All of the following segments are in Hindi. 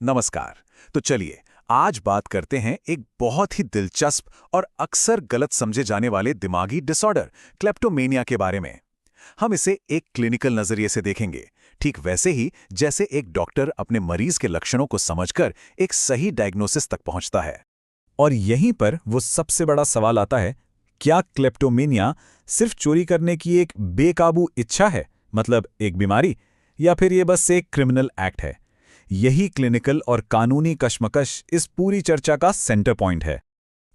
नमस्कार। तो चलिए आज बात करते हैं एक बहुत ही दिलचस्प और अक्सर गलत समझे जाने वाले दिमागी डिसऑर्डर क्लेप्टोमेनिया के बारे में। हम इसे एक क्लिनिकल नजरिए से देखेंगे, ठीक वैसे ही जैसे एक डॉक्टर अपने मरीज के लक्षणों को समझकर एक सही डायग्नोसिस तक पहुंचता है। और यहीं पर वो सबसे बड़ा सवाल आता है, क्या क्लेप्टोमेनिया सिर्फ चोरी करने की एक बेकाबू इच्छा है, मतलब एक बीमारी, या फिर ये बस एक क्रिमिनल एक्ट है? यही क्लिनिकल और कानूनी कश्मकश इस पूरी चर्चा का सेंटर पॉइंट है।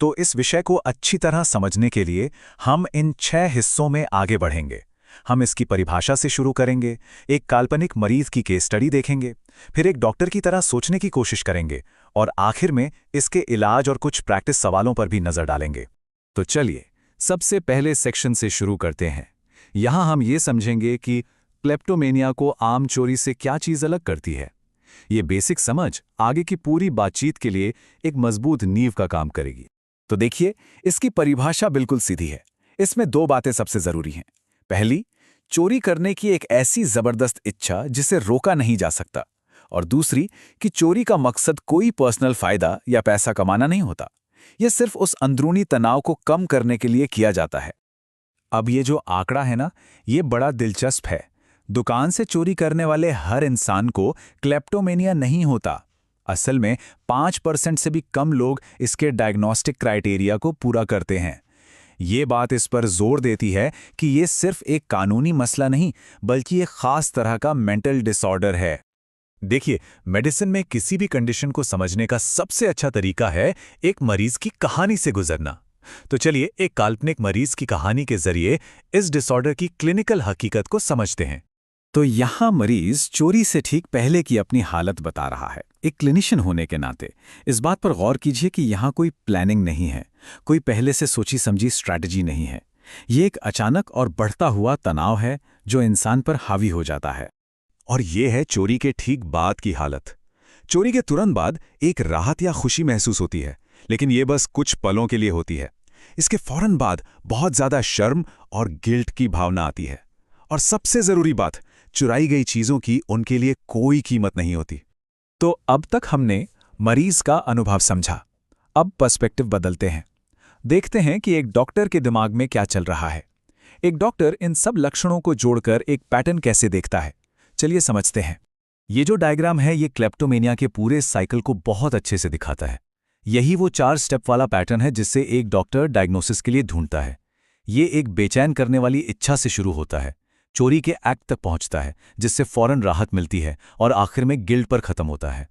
तो इस विषय को अच्छी तरह समझने के लिए हम इन 6 हिस्सों में आगे बढ़ेंगे। हम इसकी परिभाषा से शुरू करेंगे, एक काल्पनिक मरीज की केस स्टडी देखेंगे, फिर एक डॉक्टर की तरह सोचने की कोशिश करेंगे और आखिर में इसके इलाज और कुछ प्रैक्टिस सवालों पर भी नजर डालेंगे। तो चलिए सबसे पहले सेक्शन से शुरू करते हैं। यहाँ हम ये समझेंगे कि क्लेप्टोमेनिया को आम चोरी से क्या चीज़ अलग करती है। ये बेसिक समझ आगे की पूरी बातचीत के लिए एक मजबूत नींव का काम करेगी। तो देखिए, इसकी परिभाषा बिल्कुल सीधी है। इसमें 2 बातें सबसे जरूरी हैं। पहली, चोरी करने की एक ऐसी जबरदस्त इच्छा जिसे रोका नहीं जा सकता, और दूसरी कि चोरी का मकसद कोई पर्सनल फायदा या पैसा कमाना नहीं होता। यह सिर्फ उस अंदरूनी तनाव को कम करने के लिए किया जाता है। अब ये जो आंकड़ा है ना, ये बड़ा दिलचस्प है। दुकान से चोरी करने वाले हर इंसान को क्लेप्टोमेनिया नहीं होता। असल में 5% से भी कम लोग इसके डायग्नोस्टिक क्राइटेरिया को पूरा करते हैं। ये बात इस पर जोर देती है कि ये सिर्फ एक कानूनी मसला नहीं, बल्कि एक खास तरह का मेंटल डिसऑर्डर है। देखिए, मेडिसिन में किसी भी कंडीशन को समझने का सबसे अच्छा तरीका है एक मरीज की कहानी से गुजरना। तो चलिए एक काल्पनिक मरीज की कहानी के जरिए इस डिसऑर्डर की क्लिनिकल हकीकत को समझते हैं। तो यहाँ मरीज चोरी से ठीक पहले की अपनी हालत बता रहा है। एक क्लिनिशियन होने के नाते इस बात पर गौर कीजिए कि यहाँ कोई प्लानिंग नहीं है, कोई पहले से सोची समझी स्ट्रैटेजी नहीं है। ये एक अचानक और बढ़ता हुआ तनाव है जो इंसान पर हावी हो जाता है। और ये है चोरी के ठीक बाद की हालत। चोरी के तुरंत बाद एक राहत या खुशी महसूस होती है, लेकिन ये बस कुछ पलों के लिए होती है। इसके फौरन बाद बहुत ज्यादा शर्म और गिल्ट की भावना आती है। और सबसे जरूरी बात, चुराई गई चीजों की उनके लिए कोई कीमत नहीं होती। तो अब तक हमने मरीज का अनुभव समझा। अब पर्सपेक्टिव बदलते हैं। देखते हैं कि एक डॉक्टर के दिमाग में क्या चल रहा है। एक डॉक्टर इन सब लक्षणों को जोड़कर एक पैटर्न कैसे देखता है, चलिए समझते हैं। ये जो डायग्राम है, ये क्लेप्टोमेनिया के पूरे साइकिल को बहुत अच्छे से दिखाता है। यही वो 4 स्टेप वाला पैटर्न है जिससे एक डॉक्टर डायग्नोसिस के लिए ढूंढता है। ये एक बेचैन करने वाली इच्छा से शुरू होता है, चोरी के एक्ट तक पहुंचता है जिससे फौरन राहत मिलती है और आखिर में गिल्ट पर खत्म होता है।